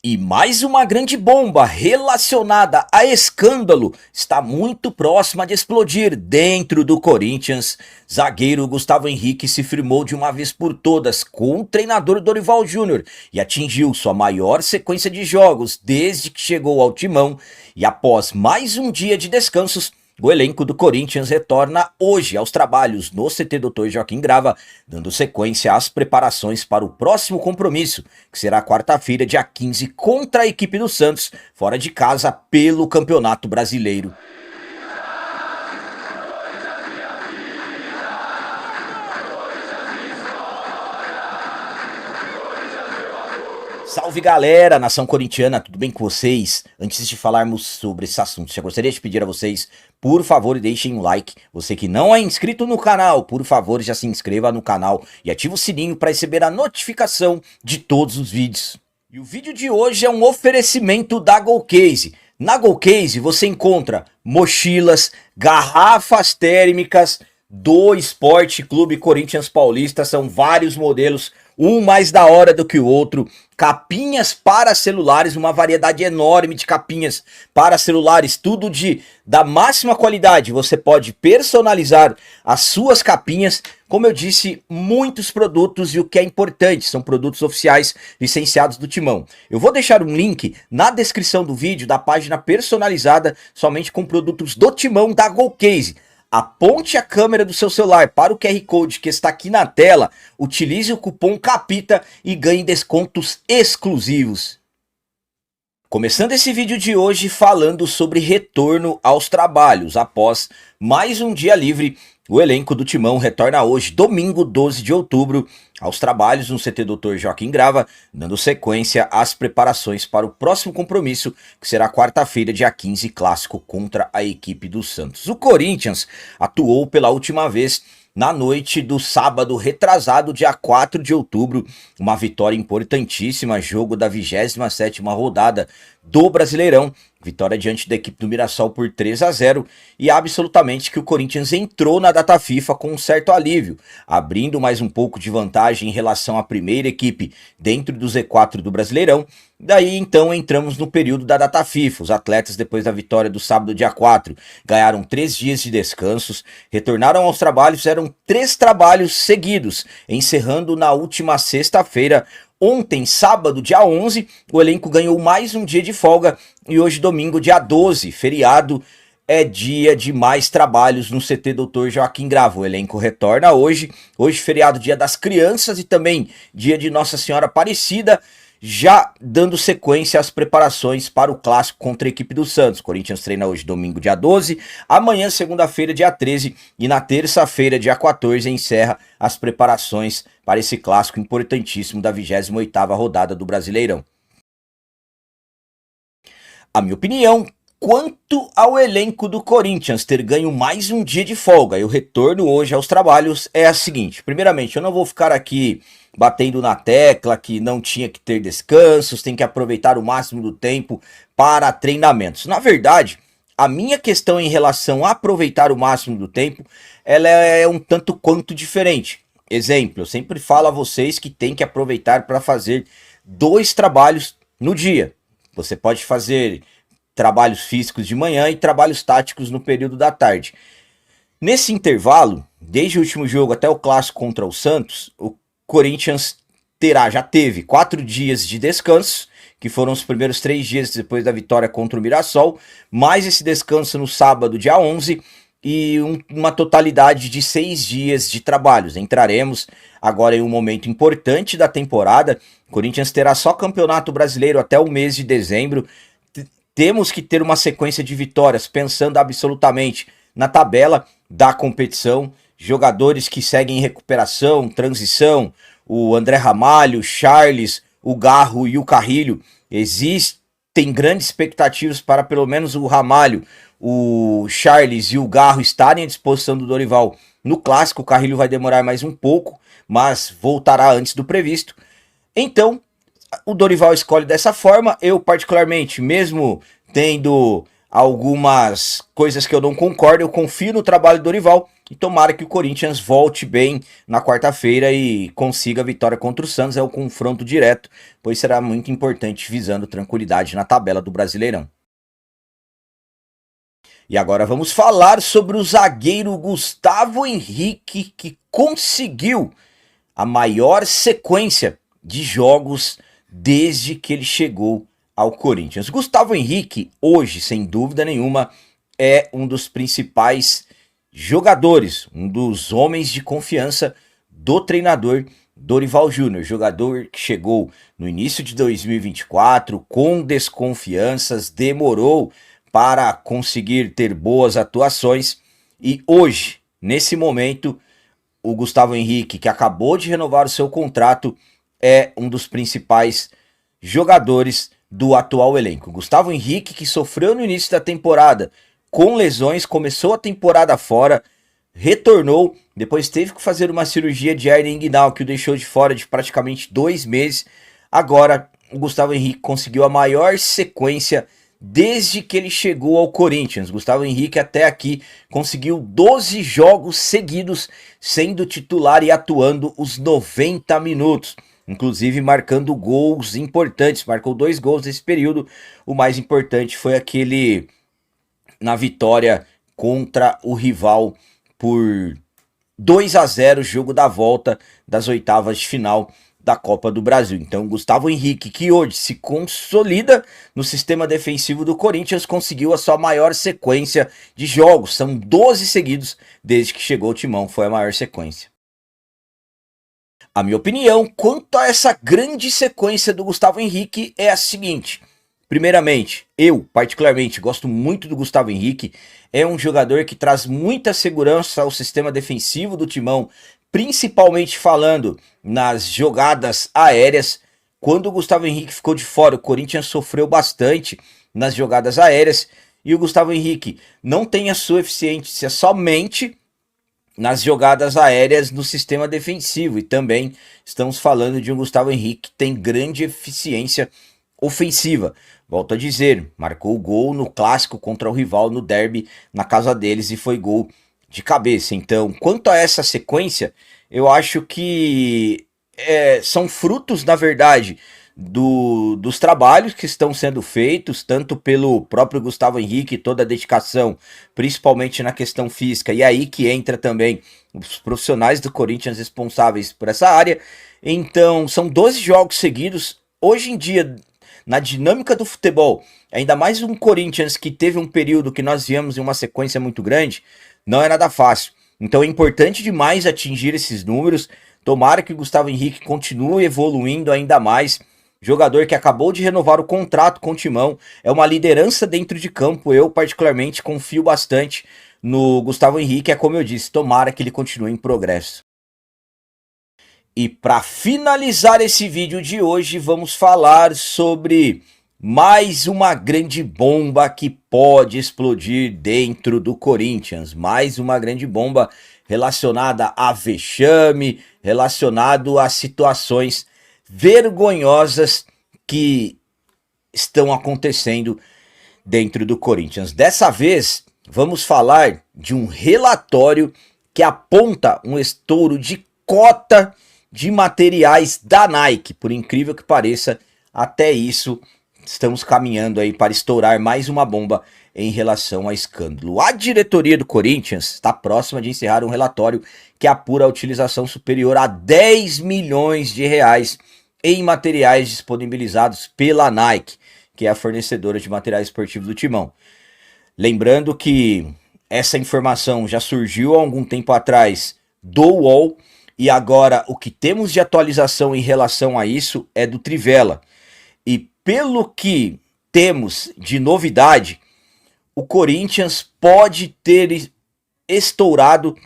E mais uma grande bomba relacionada a escândalo está muito próxima de explodir dentro do Corinthians. Zagueiro Gustavo Henrique se firmou de uma vez por todas com o treinador Dorival Júnior e atingiu sua maior sequência de jogos desde que chegou ao timão. E após mais um dia de descansos, o elenco do Corinthians retorna hoje aos trabalhos no CT Dr. Joaquim Grava, dando sequência às preparações para o próximo compromisso, que será quarta-feira, dia 15, contra a equipe do Santos, fora de casa pelo Campeonato Brasileiro. Salve galera, nação corintiana, tudo bem com vocês? Antes de falarmos sobre esse assunto, já gostaria de pedir a vocês, por favor, deixem um like. Você que não é inscrito no canal, por favor, já se inscreva no canal e ative o sininho para receber a notificação de todos os vídeos. E o vídeo de hoje é um oferecimento da Golcase. Na Golcase você encontra mochilas, garrafas térmicas do Esporte Clube Corinthians Paulista, são vários modelos, um mais da hora do que o outro, capinhas para celulares, uma variedade enorme de capinhas para celulares, tudo da máxima qualidade. Você pode personalizar as suas capinhas, como eu disse, muitos produtos, e o que é importante, são produtos oficiais licenciados do Timão. Eu vou deixar um link na descrição do vídeo da página personalizada somente com produtos do Timão da Golcase. Aponte a câmera do seu celular para o QR Code que está aqui na tela, utilize o cupom CAPITA e ganhe descontos exclusivos. Começando esse vídeo de hoje falando sobre retorno aos trabalhos. Após mais um dia livre, o elenco do Timão retorna hoje, domingo 12 de outubro, aos trabalhos no CT Dr. Joaquim Grava, dando sequência às preparações para o próximo compromisso, que será quarta-feira, dia 15, clássico contra a equipe do Santos. O Corinthians atuou pela última vez na noite do sábado retrasado, dia 4 de outubro, uma vitória importantíssima, jogo da 27ª rodada do Brasileirão, vitória diante da equipe do Mirassol por 3-0, e absolutamente que o Corinthians entrou na data FIFA com um certo alívio, abrindo mais um pouco de vantagem em relação à primeira equipe dentro do Z4 do Brasileirão. Daí então entramos no período da data FIFA. Os atletas, depois da vitória do sábado dia 4, ganharam 3 dias de descansos, retornaram aos trabalhos, fizeram 3 trabalhos seguidos, encerrando na última sexta-feira. Ontem, sábado, dia 11, o elenco ganhou mais um dia de folga e hoje, domingo, dia 12, feriado, é dia de mais trabalhos no CT Dr. Joaquim Grava. O elenco retorna hoje, feriado, dia das crianças e também dia de Nossa Senhora Aparecida, já dando sequência às preparações para o clássico contra a equipe do Santos. O Corinthians treina hoje, domingo, dia 12, amanhã, segunda-feira, dia 13, e na terça-feira, dia 14, encerra as preparações para esse clássico importantíssimo da 28ª rodada do Brasileirão. A minha opinião quanto ao elenco do Corinthians ter ganho mais um dia de folga e o retorno hoje aos trabalhos é a seguinte. Primeiramente, eu não vou ficar aqui batendo na tecla que não tinha que ter descansos, tem que aproveitar o máximo do tempo para treinamentos. Na verdade, a minha questão em relação a aproveitar o máximo do tempo, ela é um tanto quanto diferente. Exemplo, eu sempre falo a vocês que tem que aproveitar para fazer 2 trabalhos no dia. Você pode fazer trabalhos físicos de manhã e trabalhos táticos no período da tarde. Nesse intervalo, desde o último jogo até o clássico contra o Santos, o Corinthians já teve 4 dias de descanso, que foram os primeiros 3 dias depois da vitória contra o Mirassol, mais esse descanso no sábado, dia 11, e uma totalidade de 6 dias de trabalhos. Entraremos agora em um momento importante da temporada. O Corinthians terá só Campeonato Brasileiro até o mês de dezembro. Temos que ter uma sequência de vitórias, pensando absolutamente na tabela da competição. Jogadores que seguem em recuperação, transição, o André Ramalho, o Charles, o Garro e o Carrilho. Existem grandes expectativas para pelo menos o Ramalho, o Charles e o Garro estarem à disposição do Dorival no clássico. O Carrilho vai demorar mais um pouco, mas voltará antes do previsto. Então, o Dorival escolhe dessa forma. Eu particularmente, mesmo tendo algumas coisas que eu não concordo, eu confio no trabalho do Dorival E tomara que o Corinthians volte bem na quarta-feira e consiga a vitória contra o Santos. É o confronto direto, pois será muito importante visando tranquilidade na tabela do Brasileirão. E agora vamos falar sobre o zagueiro Gustavo Henrique, que conseguiu a maior sequência de jogos desde que ele chegou ao Corinthians. Gustavo Henrique, hoje, sem dúvida nenhuma, é um dos principais jogadores, um dos homens de confiança do treinador Dorival Júnior, jogador que chegou no início de 2024 com desconfianças, demorou para conseguir ter boas atuações e hoje, nesse momento, o Gustavo Henrique, que acabou de renovar o seu contrato, é um dos principais jogadores do atual elenco. Gustavo Henrique, que sofreu no início da temporada com lesões, começou a temporada fora, retornou, depois teve que fazer uma cirurgia de hernia inguinal que o deixou de fora de praticamente 2 meses. Agora, o Gustavo Henrique conseguiu a maior sequência desde que ele chegou ao Corinthians. Gustavo Henrique até aqui conseguiu 12 jogos seguidos sendo titular e atuando os 90 minutos. Inclusive marcando gols importantes, marcou 2 gols nesse período. O mais importante foi aquele na vitória contra o rival por 2-0, jogo da volta das oitavas de final da Copa do Brasil. Então, Gustavo Henrique, que hoje se consolida no sistema defensivo do Corinthians, conseguiu a sua maior sequência de jogos. São 12 seguidos desde que chegou o Timão, foi a maior sequência. A minha opinião quanto a essa grande sequência do Gustavo Henrique é a seguinte. Primeiramente, eu particularmente gosto muito do Gustavo Henrique. É um jogador que traz muita segurança ao sistema defensivo do Timão, principalmente falando nas jogadas aéreas. Quando o Gustavo Henrique ficou de fora, o Corinthians sofreu bastante nas jogadas aéreas. E o Gustavo Henrique não tem a sua eficiência somente nas jogadas aéreas no sistema defensivo. E também estamos falando de um Gustavo Henrique que tem grande eficiência ofensiva. Volto a dizer, marcou gol no clássico contra o rival no derby na casa deles e foi gol de cabeça. Então, quanto a essa sequência, eu acho que são frutos, na verdade, dos trabalhos que estão sendo feitos, tanto pelo próprio Gustavo Henrique, toda a dedicação, principalmente na questão física, e aí que entra também os profissionais do Corinthians responsáveis por essa área. Então, são 12 jogos seguidos. Hoje em dia, na dinâmica do futebol, ainda mais um Corinthians que teve um período que nós viemos em uma sequência muito grande, não é nada fácil. Então é importante demais atingir esses números. Tomara que o Gustavo Henrique continue evoluindo ainda mais. Jogador que acabou de renovar o contrato com o Timão, é uma liderança dentro de campo. Eu particularmente confio bastante no Gustavo Henrique. É como eu disse, tomara que ele continue em progresso. E para finalizar esse vídeo de hoje, vamos falar sobre mais uma grande bomba que pode explodir dentro do Corinthians. Mais uma grande bomba relacionada a vexame, relacionado a situações vergonhosas que estão acontecendo dentro do Corinthians. Dessa vez, vamos falar de um relatório que aponta um estouro de cota de materiais da Nike. Por incrível que pareça, até isso estamos caminhando aí para estourar mais uma bomba em relação a escândalo. A diretoria do Corinthians está próxima de encerrar um relatório que apura a utilização superior a 10 milhões de reais em materiais disponibilizados pela Nike, que é a fornecedora de materiais esportivos do Timão. Lembrando que essa informação já surgiu há algum tempo atrás do UOL, e agora o que temos de atualização em relação a isso é do Trivela. E pelo que temos de novidade, o Corinthians pode ter estourado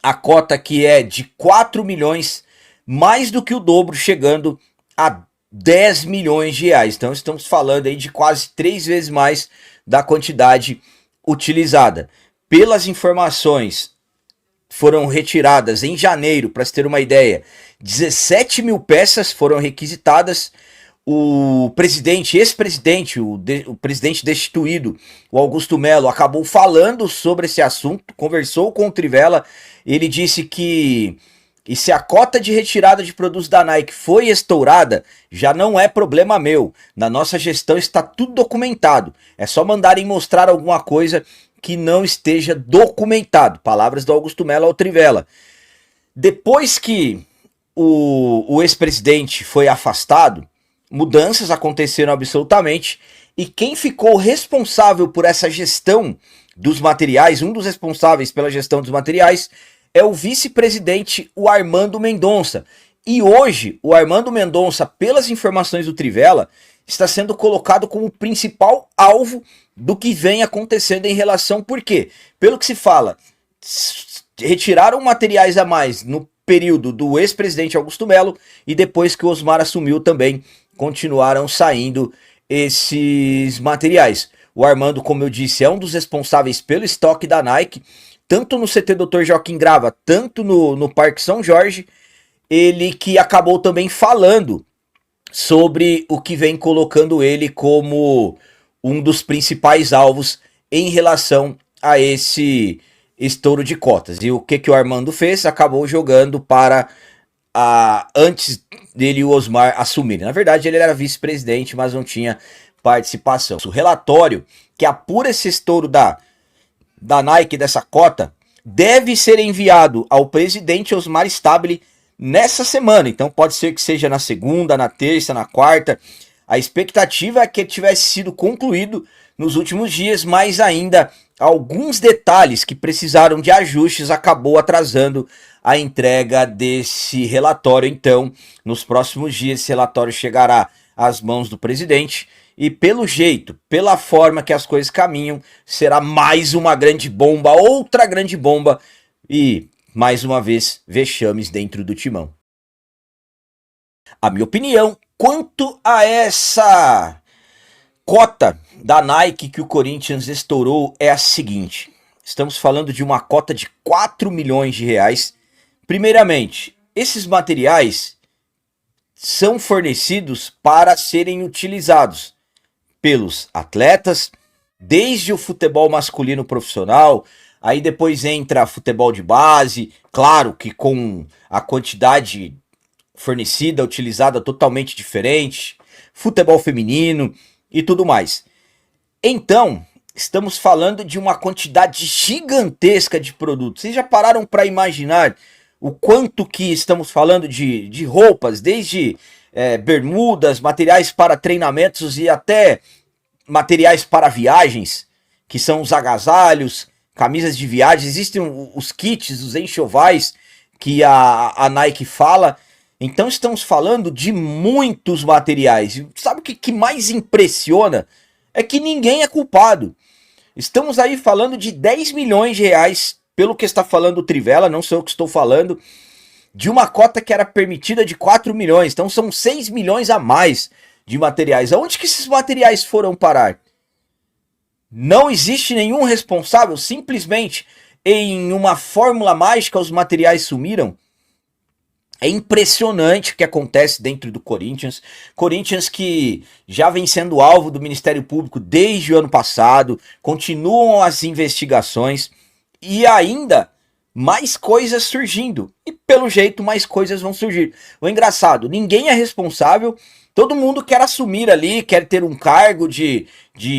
a cota que é de 4 milhões, mais do que o dobro, chegando a 10 milhões de reais. Então estamos falando aí de quase 3 vezes mais da quantidade utilizada. Pelas informações foram retiradas em janeiro, para se ter uma ideia, 17 mil peças foram requisitadas. o presidente, ex-presidente, o presidente destituído, o Augusto Melo, acabou falando sobre esse assunto, conversou com o Trivela, ele disse que e se a cota de retirada de produtos da Nike foi estourada, já não é problema meu. Na nossa gestão está tudo documentado. É só mandarem mostrar alguma coisa que não esteja documentado. Palavras do Augusto Melo ao Trivela. Depois que o ex-presidente foi afastado, mudanças aconteceram absolutamente, e quem ficou responsável por essa gestão dos materiais, um dos responsáveis pela gestão dos materiais, é o vice-presidente, o Armando Mendonça. E hoje, o Armando Mendonça, pelas informações do Trivela, está sendo colocado como principal alvo do que vem acontecendo em relação, por quê? Pelo que se fala, retiraram materiais a mais no período do ex-presidente Augusto Melo, e depois que o Osmar assumiu também, continuaram saindo esses materiais. O Armando, como eu disse, é um dos responsáveis pelo estoque da Nike, tanto no CT Dr. Joaquim Grava, tanto no Parque São Jorge. Ele que acabou também falando sobre o que vem colocando ele como um dos principais alvos em relação a esse estouro de cotas. E o que o Armando fez? Acabou jogando para antes dele e o Osmar assumirem. Na verdade, ele era vice-presidente, mas não tinha participação. O relatório que apura esse estouro da Nike, dessa cota, deve ser enviado ao presidente Osmar Stabile nessa semana. Então pode ser que seja na segunda, na terça, na quarta. A expectativa é que ele tivesse sido concluído nos últimos dias, mas ainda alguns detalhes que precisaram de ajustes acabou atrasando a entrega desse relatório. Então, nos próximos dias, esse relatório chegará às mãos do presidente e, pelo jeito, pela forma que as coisas caminham, será mais uma grande bomba, outra grande bomba e, mais uma vez, vexames dentro do timão. A minha opinião quanto a essa cota da Nike que o Corinthians estourou é a seguinte: estamos falando de uma cota de 4 milhões de reais. Primeiramente, esses materiais são fornecidos para serem utilizados pelos atletas, desde o futebol masculino profissional, aí depois entra futebol de base, claro que com a quantidade fornecida, utilizada totalmente diferente, futebol feminino e tudo mais. Então, estamos falando de uma quantidade gigantesca de produtos. Vocês já pararam para imaginar o quanto que estamos falando de roupas, desde bermudas, materiais para treinamentos e até materiais para viagens, que são os agasalhos, camisas de viagem. Existem os kits, os enxovais que a Nike fala. Então estamos falando de muitos materiais. E sabe o que mais impressiona? É que ninguém é culpado. Estamos aí falando de 10 milhões de reais, pelo que está falando o Trivela, não sou eu que estou falando, de uma cota que era permitida de 4 milhões. Então são 6 milhões a mais de materiais. Aonde que esses materiais foram parar? Não existe nenhum responsável, simplesmente em uma fórmula mágica os materiais sumiram. É impressionante o que acontece dentro do Corinthians. Corinthians que já vem sendo alvo do Ministério Público desde o ano passado. Continuam as investigações. E ainda mais coisas surgindo. E pelo jeito mais coisas vão surgir. O engraçado, ninguém é responsável. Todo mundo quer assumir ali, quer ter um cargo de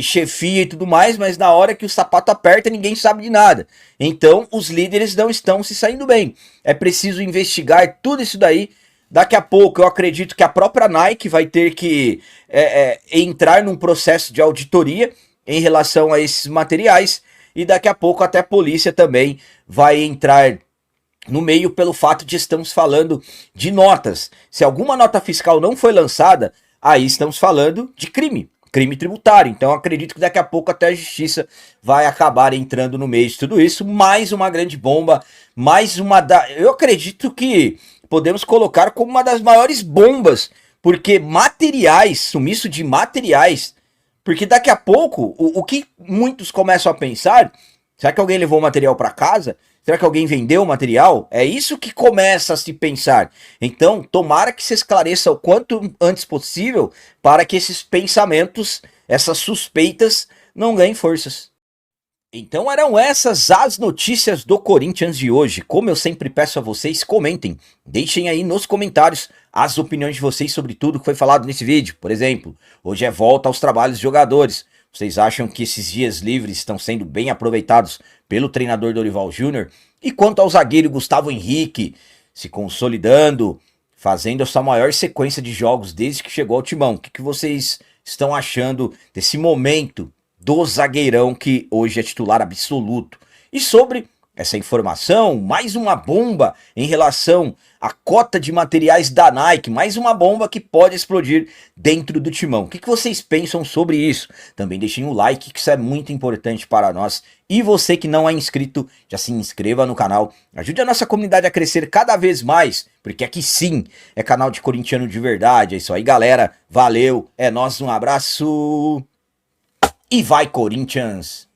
chefia e tudo mais, mas na hora que o sapato aperta, ninguém sabe de nada. Então, os líderes não estão se saindo bem. É preciso investigar tudo isso daí. Daqui a pouco, eu acredito que a própria Nike vai ter que entrar num processo de auditoria em relação a esses materiais. E daqui a pouco até a polícia também vai entrar no meio pelo fato de estamos falando de notas. Se alguma nota fiscal não foi lançada, aí estamos falando de crime tributário. Então acredito que daqui a pouco até a justiça vai acabar entrando no meio de tudo isso. Mais uma grande bomba, eu acredito que podemos colocar como uma das maiores bombas, porque materiais, sumiço de materiais, porque daqui a pouco, o que muitos começam a pensar, será que alguém levou o material para casa? Será que alguém vendeu o material? É isso que começa a se pensar. Então, tomara que se esclareça o quanto antes possível para que esses pensamentos, essas suspeitas, não ganhem forças. Então eram essas as notícias do Corinthians de hoje. Como eu sempre peço a vocês, comentem. Deixem aí nos comentários as opiniões de vocês sobre tudo que foi falado nesse vídeo. Por exemplo, hoje é volta aos trabalhos de jogadores. Vocês acham que esses dias livres estão sendo bem aproveitados pelo treinador Dorival Júnior? E quanto ao zagueiro Gustavo Henrique, se consolidando, fazendo a sua maior sequência de jogos desde que chegou ao Timão. O que vocês estão achando desse momento do zagueirão que hoje é titular absoluto? E sobre essa informação, mais uma bomba em relação à cota de materiais da Nike, mais uma bomba que pode explodir dentro do Timão. O que vocês pensam sobre isso? Também deixem o like, que isso é muito importante para nós. E você que não é inscrito, já se inscreva no canal. Ajude a nossa comunidade a crescer cada vez mais, porque aqui sim é canal de corintiano de verdade. É isso aí, galera. Valeu, é nóis, um abraço e vai, Corinthians!